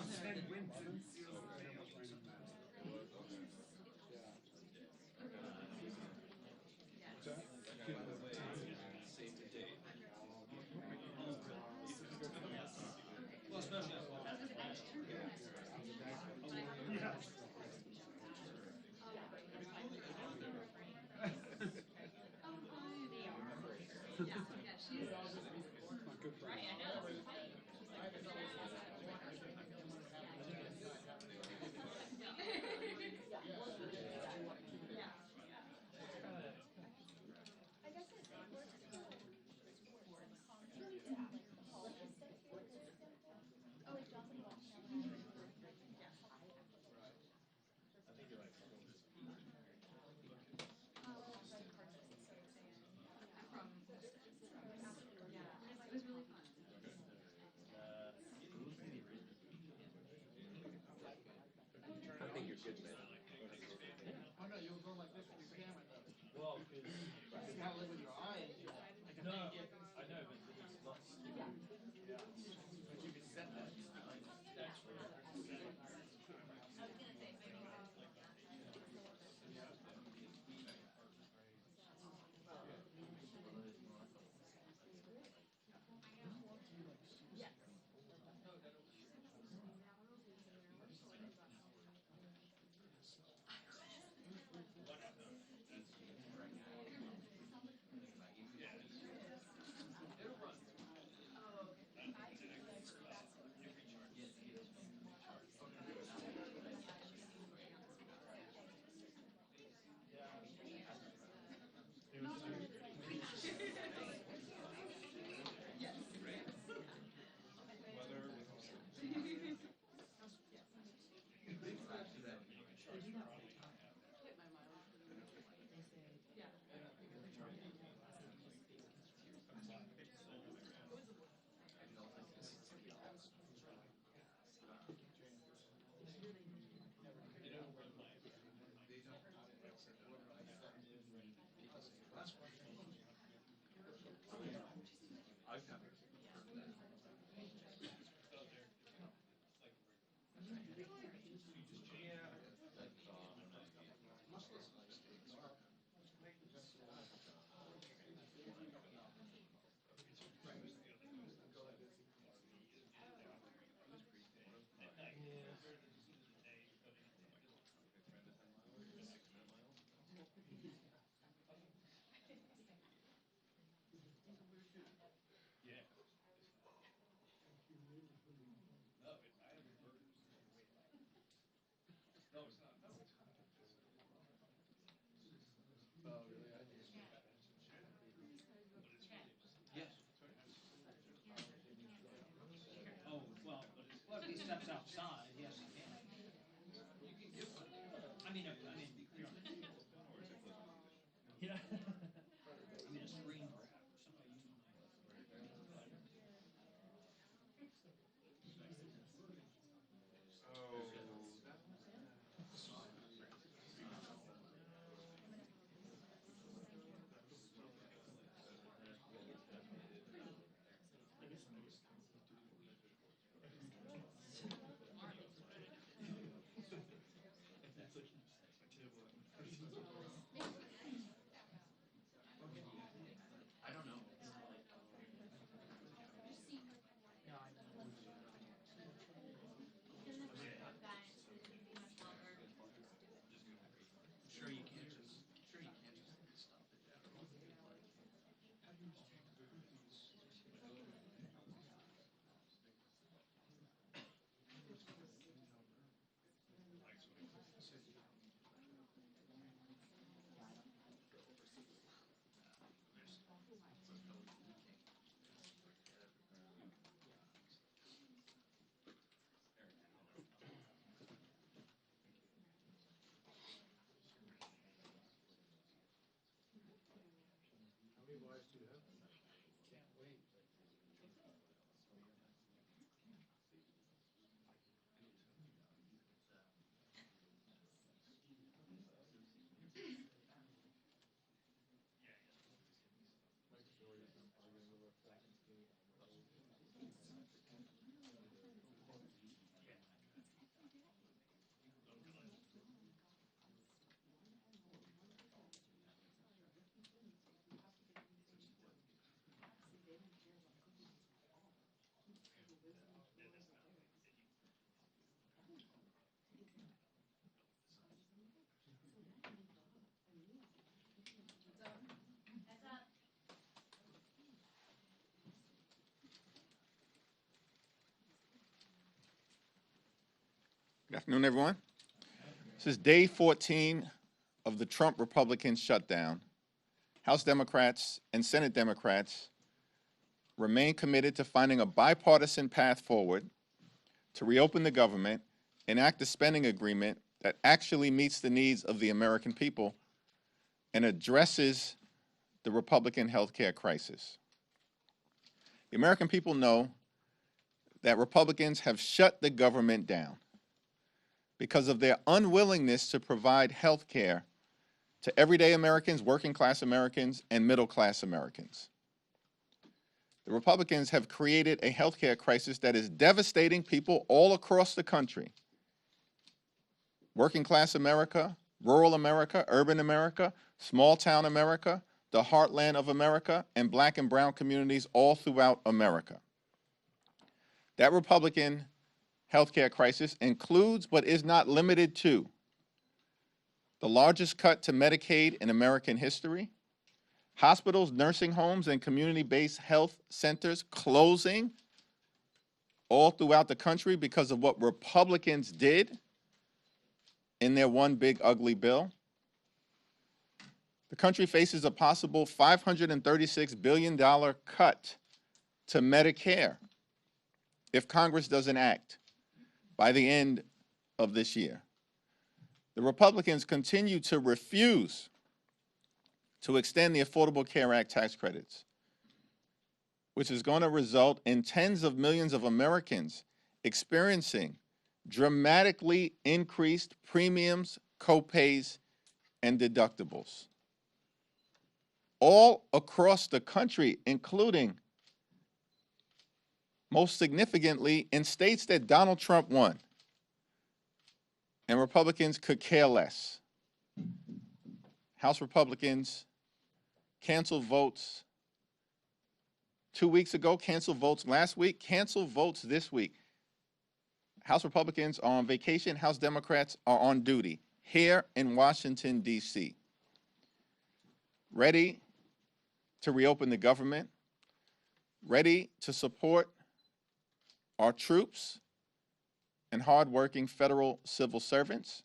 Said Winston. Save the date. Well, especially I think you're good, man. Oh no, you'll go like this with your camera though. Well, because you gotta live with your eyes. Like no, I know, but it's not stupid. Yeah. But you can set that. That's right. oh well, if he steps outside, yes, he can. I mean, you know. Yeah. I mean, a screen grab or something. Good afternoon, everyone. This is day 14 of the Trump Republican shutdown. House Democrats and Senate Democrats remain committed to finding a bipartisan path forward to reopen the government, enact a spending agreement that actually meets the needs of the American people and addresses the Republican health care crisis. The American people know that Republicans have shut the government down because of their unwillingness to provide health care to everyday Americans, working class Americans, and middle class Americans. The Republicans have created a health care crisis that is devastating people all across the country. Working class America, rural America, urban America, small town America, the heartland of America, and black and brown communities all throughout America. That Republican healthcare crisis includes, but is not limited to, the largest cut to Medicaid in American history, hospitals, nursing homes, and community-based health centers closing all throughout the country because of what Republicans did in their one big ugly bill. The country faces a possible $536 billion cut to Medicare if Congress doesn't act by the end of this year. The Republicans continue to refuse to extend the Affordable Care Act tax credits, which is going to result in tens of millions of Americans experiencing dramatically increased premiums, copays, and deductibles. All across the country, including, most significantly, in states that Donald Trump won, and Republicans could care less. House Republicans canceled votes 2 weeks ago, canceled votes last week, canceled votes this week. House Republicans are on vacation, House Democrats are on duty here in Washington, D.C., ready to reopen the government, ready to support our troops and hardworking federal civil servants,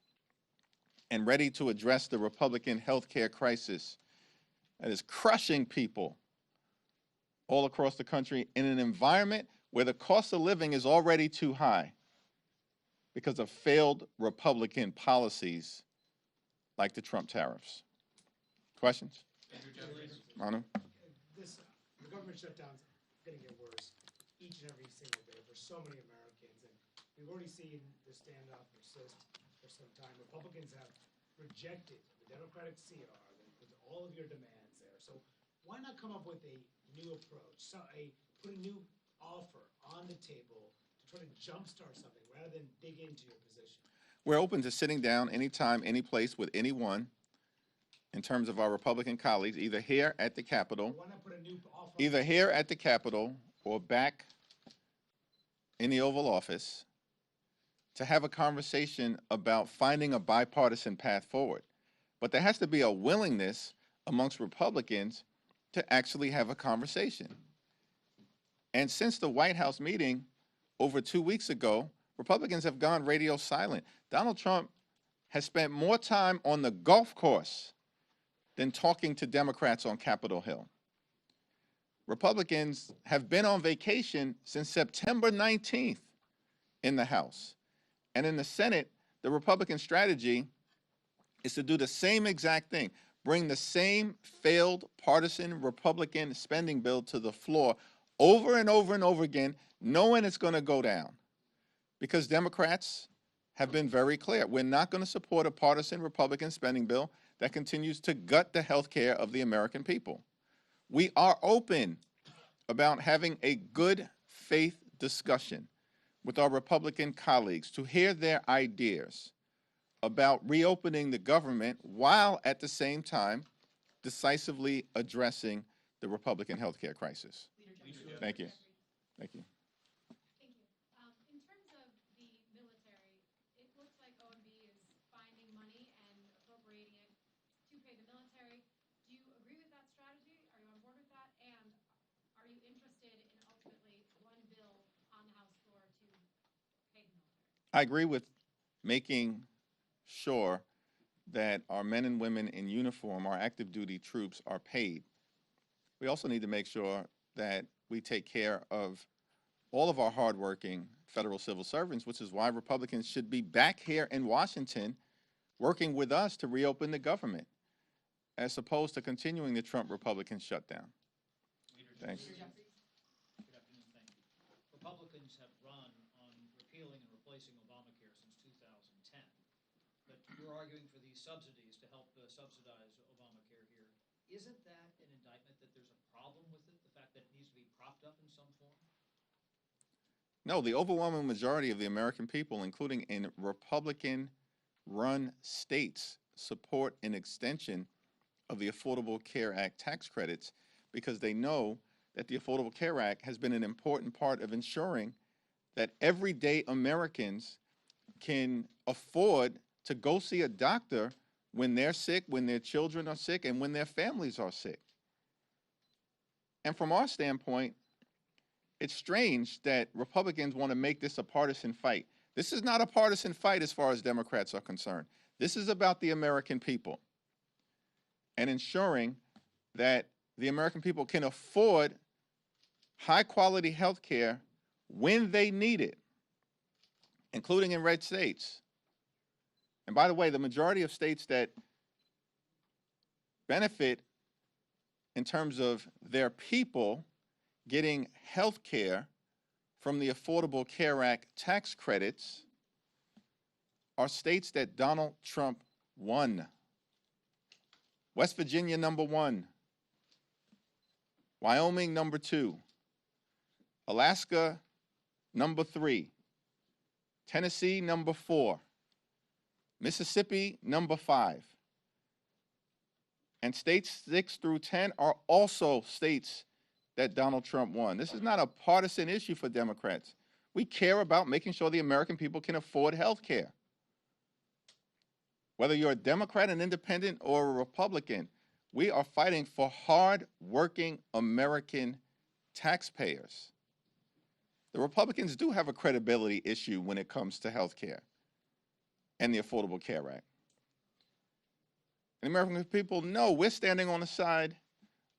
and ready to address the Republican health care crisis that is crushing people all across the country in an environment where the cost of living is already too high because of failed Republican policies like the Trump tariffs. Questions? Manu? The government shutdown's going to get worse each and every single day for so many Americans, and we've already seen the standoff persist for some time. Republicans have rejected the Democratic CR with all of your demands there. So why not come up with a new approach, put a new offer on the table to try to jumpstart something rather than dig into your position? We're open to sitting down anytime, any place with anyone in terms of our Republican colleagues, either here at the Capitol, or back in the Oval Office, to have a conversation about finding a bipartisan path forward. But there has to be a willingness amongst Republicans to actually have a conversation. And since the White House meeting over 2 weeks ago, Republicans have gone radio silent. Donald Trump has spent more time on the golf course than talking to Democrats on Capitol Hill. Republicans have been on vacation since September 19th in the House. And in the Senate, the Republican strategy is to do the same exact thing, bring the same failed partisan Republican spending bill to the floor over and over and over again, knowing it's going to go down. Because Democrats have been very clear. We're not going to support a partisan Republican spending bill that continues to gut the health care of the American people. We are open about having a good faith discussion with our Republican colleagues to hear their ideas about reopening the government while at the same time decisively addressing the Republican health care crisis. Thank you. Thank you. Thank you. In terms of the military, it looks like OMB is finding money and appropriating it to pay the military. Do you agree with that strategy? Are you on board with that? And are you interested in ultimately one bill on the House floor to pay the military? I agree with making sure that our men and women in uniform, our active duty troops, are paid. We also need to make sure that we take care of all of our hardworking federal civil servants, which is why Republicans should be back here in Washington working with us to reopen the government, as opposed to continuing the Trump Republican shutdown. Thanks. Good afternoon, thank you. Republicans have run on repealing and replacing Obamacare since 2010, but you're arguing for these subsidies to help subsidize Obamacare here. Isn't that an indictment that there's a problem with it, the fact that it needs to be propped up in some form? No, the overwhelming majority of the American people, including in Republican-run states, support an extension of the Affordable Care Act tax credits because they know that the Affordable Care Act has been an important part of ensuring that everyday Americans can afford to go see a doctor when they're sick, when their children are sick, and when their families are sick. And from our standpoint, it's strange that Republicans want to make this a partisan fight. This is not a partisan fight as far as Democrats are concerned. This is about the American people and ensuring that the American people can afford high-quality health care when they need it, including in red states. And by the way, the majority of states that benefit in terms of their people getting health care from the Affordable Care Act tax credits are states that Donald Trump won. West Virginia, number 1. Wyoming, number 2. Alaska, number 3. Tennessee, number 4. Mississippi, number 5. And states 6 through 10 are also states that Donald Trump won. This is not a partisan issue for Democrats. We care about making sure the American people can afford health care. Whether you're a Democrat, an independent, or a Republican, we are fighting for hard-working American taxpayers. The Republicans do have a credibility issue when it comes to health care and the Affordable Care Act. And American people know we're standing on the side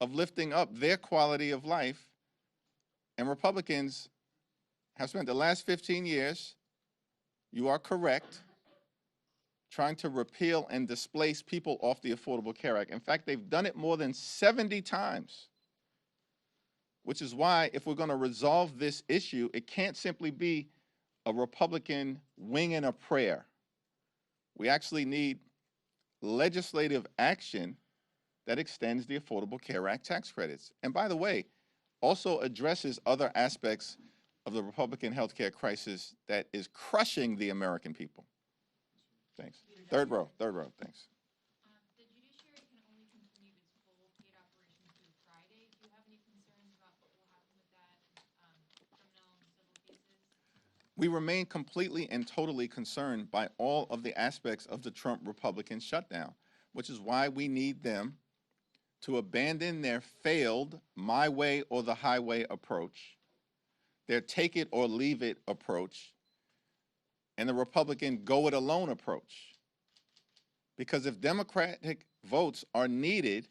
of lifting up their quality of life, and Republicans have spent the last 15 years, you are correct, trying to repeal and displace people off the Affordable Care Act. In fact, they've done it more than 70 times, which is why if we're going to resolve this issue, it can't simply be a Republican wing and a prayer. We actually need legislative action that extends the Affordable Care Act tax credits. And by the way, also addresses other aspects of the Republican healthcare crisis that is crushing the American people. Thanks. Third row, thanks. The judiciary can only continue its full paid operation through Friday. Do you have any concerns about what will happen with that, criminal and civil cases? We remain completely and totally concerned by all of the aspects of the Trump Republican shutdown, which is why we need them to abandon their failed my way or the highway approach, their take it or leave it approach, and the Republican go it alone approach. Because if Democratic votes are needed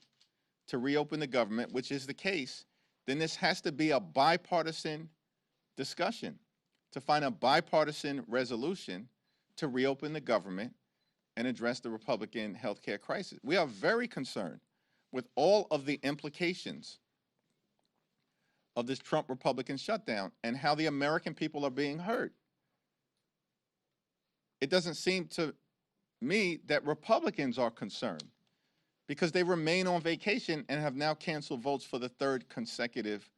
to reopen the government, which is the case, then this has to be a bipartisan discussion to find a bipartisan resolution to reopen the government and address the Republican healthcare crisis. We are very concerned with all of the implications of this Trump Republican shutdown and how the American people are being hurt. It doesn't seem to me that Republicans are concerned because they remain on vacation and have now canceled votes for the 3rd consecutive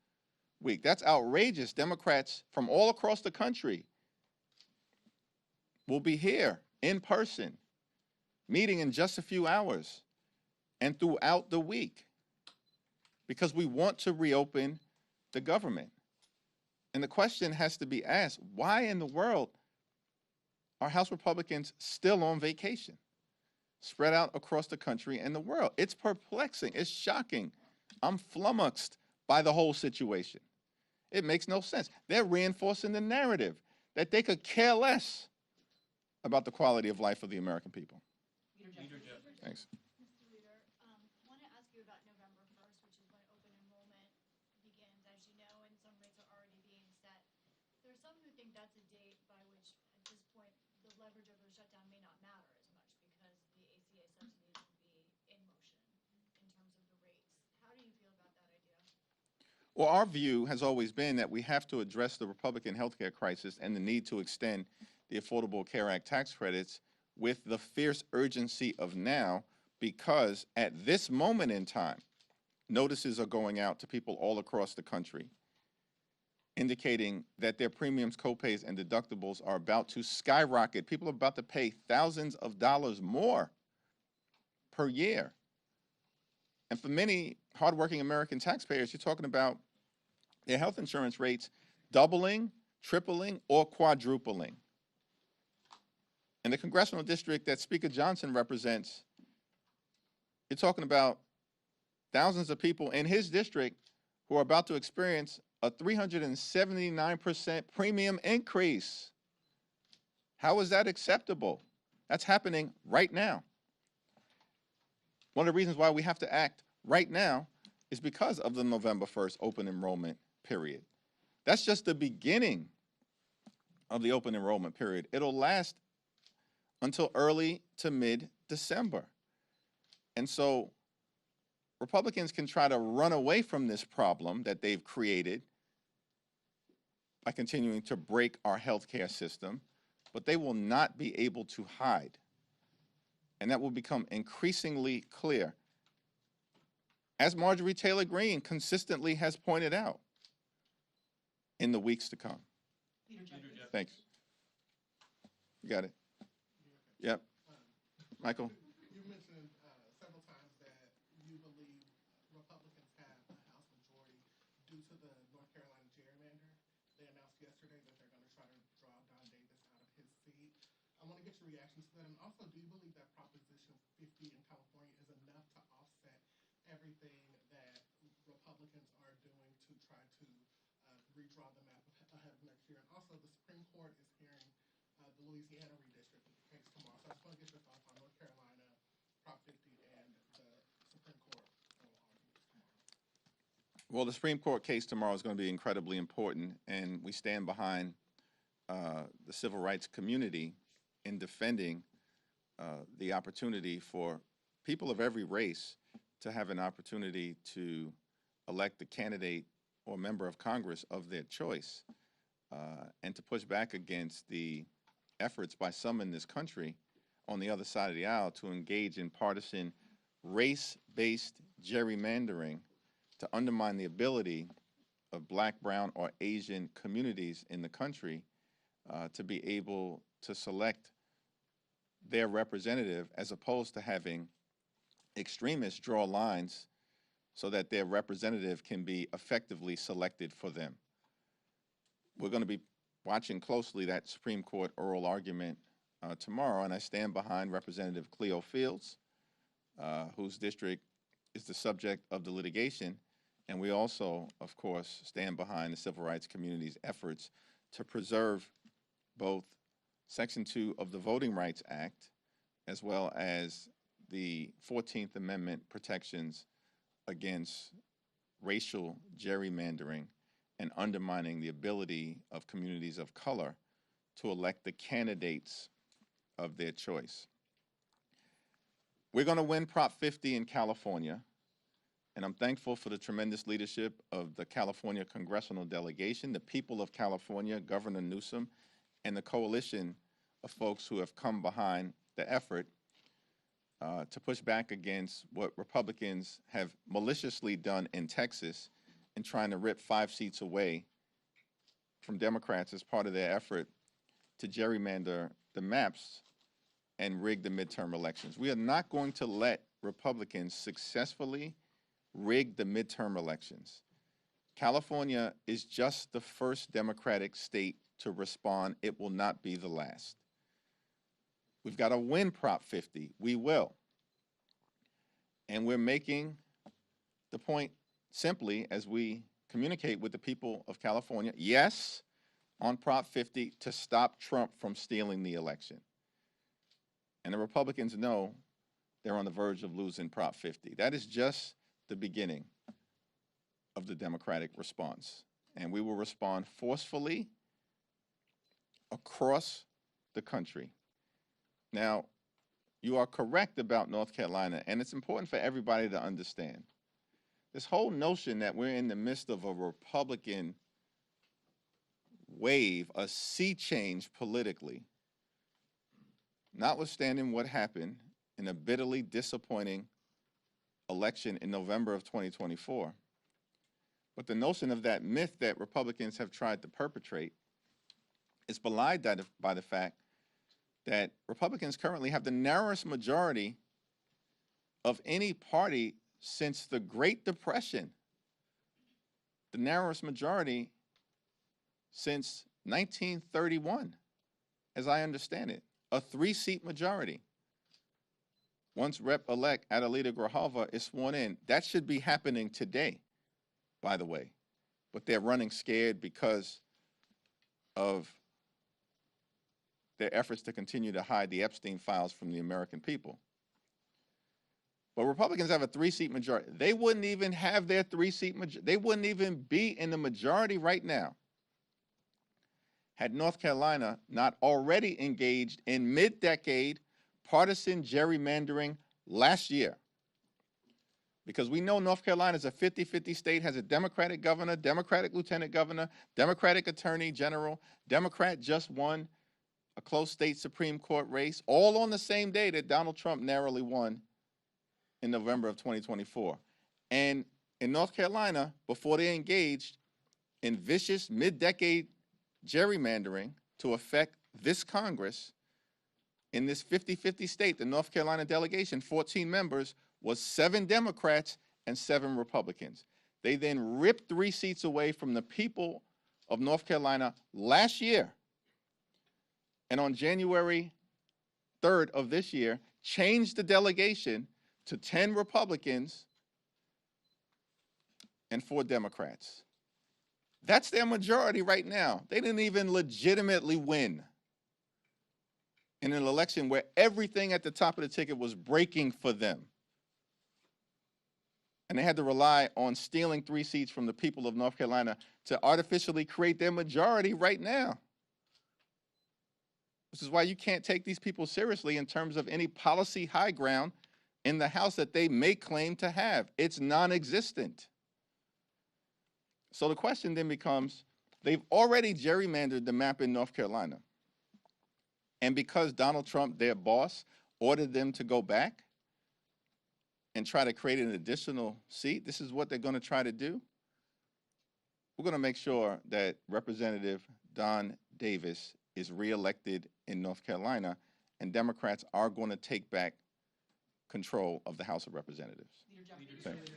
week. That's outrageous. Democrats from all across the country will be here in person, meeting in just a few hours and throughout the week because we want to reopen the government. And the question has to be asked, why in the world are House Republicans still on vacation, spread out across the country and the world? It's perplexing. It's shocking. I'm flummoxed by the whole situation. It makes no sense. They're reinforcing the narrative that they could care less about the quality of life of the American people. Leader Jeffries. Thanks. Mr. Leader, want to ask you about November 1st, which is when open enrollment begins, as you know, and some rates are already being set. There are some who think that's a date by which, at this point, the leverage over the shutdown may not matter as much because the ACA subsidies will be in motion in terms of the rates. How do you feel about that idea? Well, our view has always been that we have to address the Republican healthcare crisis and the need to extend the Affordable Care Act tax credits with the fierce urgency of now, because at this moment in time, notices are going out to people all across the country indicating that their premiums, copays, and deductibles are about to skyrocket. People are about to pay thousands of dollars more per year. And for many hardworking American taxpayers, you're talking about their health insurance rates doubling, tripling, or quadrupling. In the congressional district that Speaker Johnson represents, you're talking about thousands of people in his district who are about to experience a 379% premium increase. How is that acceptable? That's happening right now. One of the reasons why we have to act right now is because of the November 1st open enrollment period. That's just the beginning of the open enrollment period. It'll last until early to mid-December. And so Republicans can try to run away from this problem that they've created by continuing to break our healthcare system, but they will not be able to hide. And that will become increasingly clear, as Marjorie Taylor Greene consistently has pointed out, in the weeks to come. Leader Jeffries. Thanks. You got it. Yep. Michael? You mentioned several times that you believe Republicans have a House majority due to the North Carolina gerrymander. They announced yesterday that they're going to try to draw Don Davis out of his seat. I want to get your reaction to that. And also, do you believe that Proposition 50 in California is enough to offset everything that Republicans are doing to try to redraw the map ahead of next year? And also, the Supreme Court is hearing the Louisiana redistricting case tomorrow. So I just want to get your thoughts on North Carolina, Prop 50, and the Supreme Court oral arguments tomorrow. Well, the Supreme Court case tomorrow is going to be incredibly important, and we stand behind the civil rights community in defending the opportunity for people of every race to have an opportunity to elect the candidate or member of Congress of their choice, and to push back against the efforts by some in this country on the other side of the aisle to engage in partisan race-based gerrymandering to undermine the ability of Black, brown, or Asian communities in the country to be able to select their representative, as opposed to having extremists draw lines so that their representative can be effectively selected for them. We're going to be watching closely that Supreme Court oral argument tomorrow, and I stand behind Representative Cleo Fields, whose district is the subject of the litigation, and we also, of course, stand behind the civil rights community's efforts to preserve both Section 2 of the Voting Rights Act, as well as the 14th Amendment protections against racial gerrymandering and undermining the ability of communities of color to elect the candidates of their choice. We're going to win Prop 50 in California, and I'm thankful for the tremendous leadership of the California congressional delegation, the people of California, Governor Newsom, and the coalition of folks who have come behind the effort to push back against what Republicans have maliciously done in Texas in trying to rip 5 seats away from Democrats as part of their effort to gerrymander the maps and rig the midterm elections. We are not going to let Republicans successfully rig the midterm elections. California is just the first Democratic state to respond. It will not be the last. We've got to win Prop 50. We will. And we're making the point simply as we communicate with the people of California, yes, on Prop 50 to stop Trump from stealing the election. And the Republicans know they're on the verge of losing Prop 50. That is just the beginning of the Democratic response. And we will respond forcefully across the country. Now, you are correct about North Carolina, and it's important for everybody to understand. This whole notion that we're in the midst of a Republican wave, a sea change politically, notwithstanding what happened in a bitterly disappointing election in November of 2024. But the notion of that myth that Republicans have tried to perpetrate is belied by the fact that Republicans currently have the narrowest majority of any party since the Great Depression. The narrowest majority since 1931, as I understand it, a 3-seat majority. Once Rep-elect Adelita Grijalva is sworn in, that should be happening today, by the way. But they're running scared because of their efforts to continue to hide the Epstein files from the American people. But Republicans have a 3-seat majority. They wouldn't even have their 3-seat majority. They wouldn't even be in the majority right now had North Carolina not already engaged in mid-decade partisan gerrymandering last year. Because we know North Carolina is a 50-50 state, has a Democratic governor, Democratic lieutenant governor, Democratic attorney general, Democrat just won a close state Supreme Court race, all on the same day that Donald Trump narrowly won in November of 2024. And in North Carolina, before they engaged in vicious mid-decade gerrymandering to affect this Congress, in this 50-50 state, the North Carolina delegation, 14 members, was 7 Democrats and 7 Republicans. They then ripped 3 seats away from the people of North Carolina last year. And on January 3rd of this year, changed the delegation to 10 Republicans and 4 Democrats. That's their majority right now. They didn't even legitimately win in an election where everything at the top of the ticket was breaking for them. And they had to rely on stealing 3 seats from the people of North Carolina to artificially create their majority right now. This is why you can't take these people seriously in terms of any policy high ground in the House that they may claim to have. It's non-existent. So the question then becomes, they've already gerrymandered the map in North Carolina. And because Donald Trump, their boss, ordered them to go back and try to create an additional seat, this is what they're going to try to do. We're going to make sure that Representative Don Davis is reelected in North Carolina, and Democrats are going to take back control of the House of Representatives. Thank you.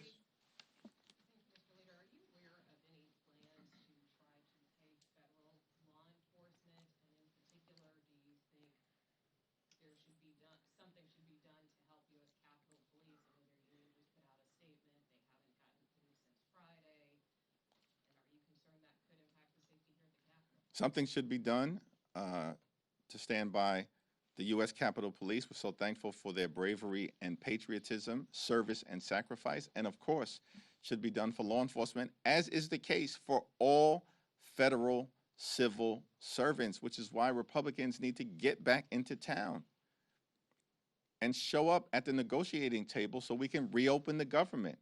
Something should be done to stand by the U.S. Capitol Police. We're so thankful for their bravery and patriotism, service and sacrifice, and of course, should be done for law enforcement, as is the case for all federal civil servants, which is why Republicans need to get back into town and show up at the negotiating table so we can reopen the government,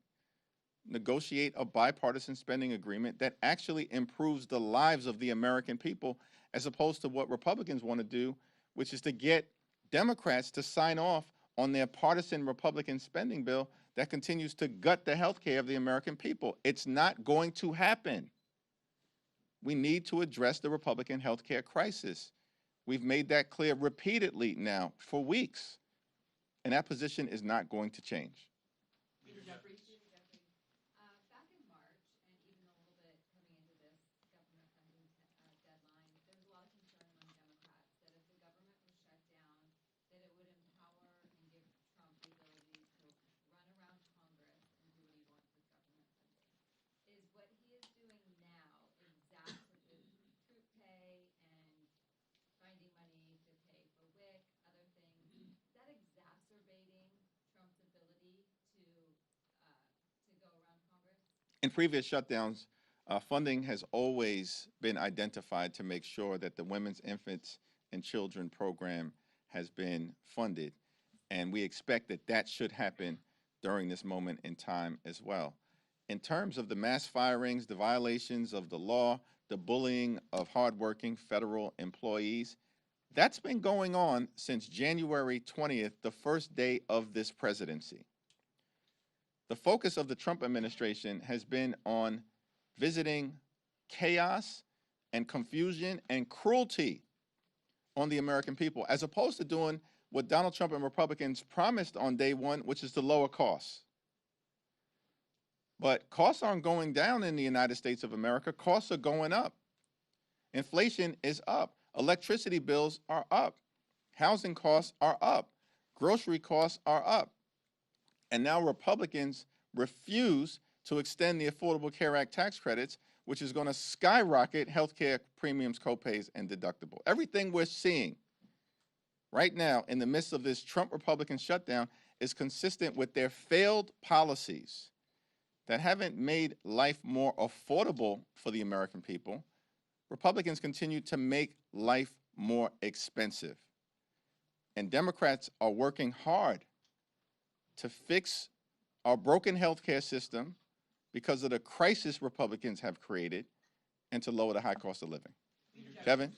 negotiate a bipartisan spending agreement that actually improves the lives of the American people, as opposed to what Republicans want to do, which is to get Democrats to sign off on their partisan Republican spending bill that continues to gut the health care of the American people. It's not going to happen. We need to address the Republican health care crisis. We've made that clear repeatedly now for weeks, and that position is not going to change. Back in March, and even a little bit coming into this government funding deadline, there was a lot of concern among Democrats that if the government was shut down, that it would empower and give Trump the ability to run around Congress and do what he wants with government funding. Is what he is doing now exactly with troop pay and finding money to pay for WIC, other things, is that In previous shutdowns, funding has always been identified to make sure that the Women's, Infants, and Children program has been funded. And we expect that that should happen during this moment in time as well. In terms of the mass firings, the violations of the law, the bullying of hardworking federal employees, that's been going on since January 20th, the first day of this presidency. The focus of the Trump administration has been on visiting chaos and confusion and cruelty on the American people, as opposed to doing what Donald Trump and Republicans promised on day one, which is to lower costs. But costs aren't going down in the United States of America. Costs are going up. Inflation is up. Electricity bills are up. Housing costs are up. Grocery costs are up. And now Republicans refuse to extend the Affordable Care Act tax credits, which is going to skyrocket health care premiums, copays, and deductible. Everything we're seeing right now in the midst of this Trump Republican shutdown is consistent with their failed policies that haven't made life more affordable for the American people. Republicans continue to make life more expensive. And Democrats are working hard to fix our broken healthcare system because of the crisis Republicans have created and to lower the high cost of living. Kevin?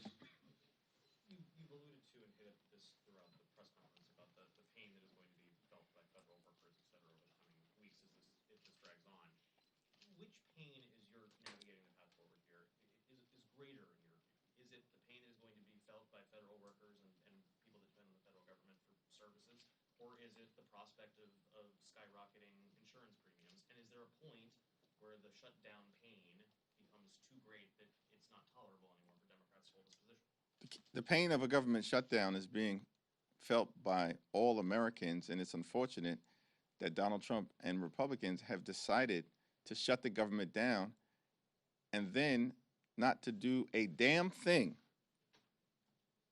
You've alluded to and hit this throughout the press conference about the pain that is going to be felt by federal workers, et cetera, over the coming weeks as it just drags on. Which pain is your navigating the path forward here is greater in your view? Is it the pain that is going to be felt by federal workers and people that depend on the federal government for services? Or is it the prospect of skyrocketing insurance premiums? And is there a point where the shutdown pain becomes too great that it's not tolerable anymore for Democrats to hold this position? The pain of a government shutdown is being felt by all Americans, and it's unfortunate that Donald Trump and Republicans have decided to shut the government down and then not to do a damn thing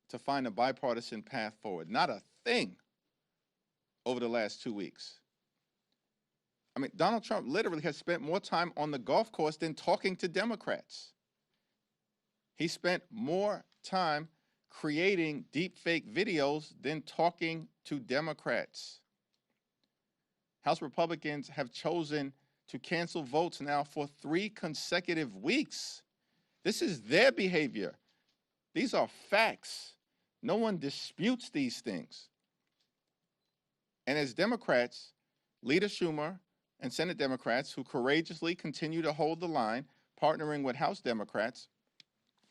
to find a bipartisan path forward. Not a thing over the last 2 weeks. I mean, Donald Trump literally has spent more time on the golf course than talking to Democrats. He spent more time creating deepfake videos than talking to Democrats. House Republicans have chosen to cancel votes now for 3 consecutive weeks. This is their behavior. These are facts. No one disputes these things. And as Democrats, Leader Schumer and Senate Democrats who courageously continue to hold the line, partnering with House Democrats,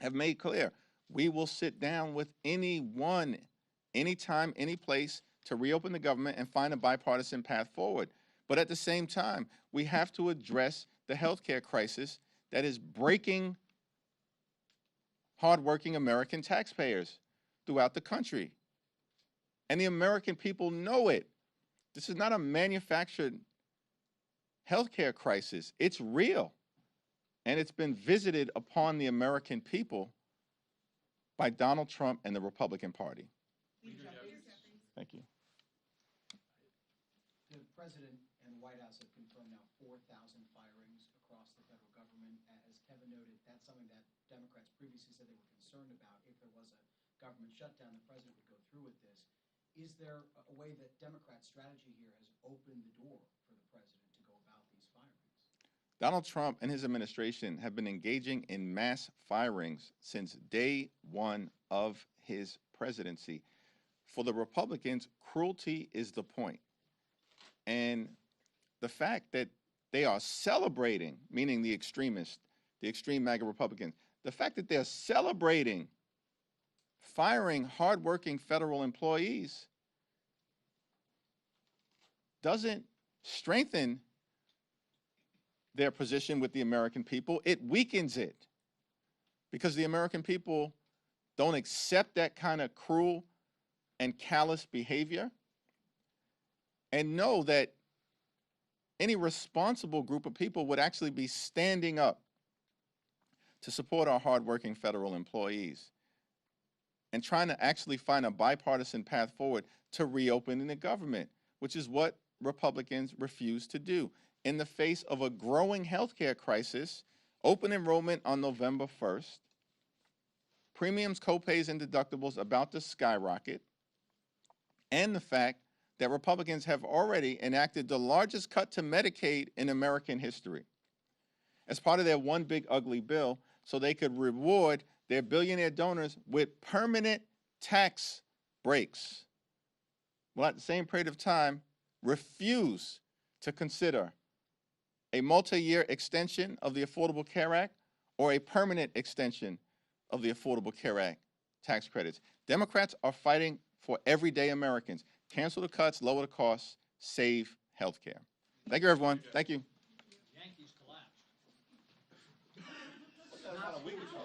have made clear, we will sit down with anyone, anytime, any place to reopen the government and find a bipartisan path forward. But at the same time, we have to address the healthcare crisis that is breaking hardworking American taxpayers throughout the country. And the American people know it. This is not a manufactured healthcare crisis. It's real. And it's been visited upon the American people by Donald Trump and the Republican Party. Thank you. The President and the White House have confirmed now 4,000 firings across the federal government. As Kevin noted, that's something that Democrats previously said they were concerned about. If there was a government shutdown, the President would go through with this. Is there a way that Democrats' strategy here has opened the door for the President to go about these firings? Donald Trump and his administration have been engaging in mass firings since day one of his presidency. For the Republicans, cruelty is the point. And the fact that they are celebrating, meaning the extremists, the extreme MAGA Republicans, the fact that they're celebrating firing hardworking federal employees doesn't strengthen their position with the American people. It weakens it because the American people don't accept that kind of cruel and callous behavior and know that any responsible group of people would actually be standing up to support our hardworking federal employees and trying to actually find a bipartisan path forward to reopening the government, which is what Republicans refuse to do. in the face of a growing healthcare crisis, open enrollment on November 1st, premiums, copays, and deductibles about to skyrocket, and the fact that Republicans have already enacted the largest cut to Medicaid in American history as part of their one big ugly bill so they could reward their billionaire donors with permanent tax breaks. Well, at the same period of time, refuse to consider a multi-year extension of the Affordable Care Act or a permanent extension of the Affordable Care Act tax credits. Democrats are fighting for everyday Americans. Cancel the cuts, lower the costs, save health care. Thank you, everyone. Thank you. Yankees collapsed. About a week ago.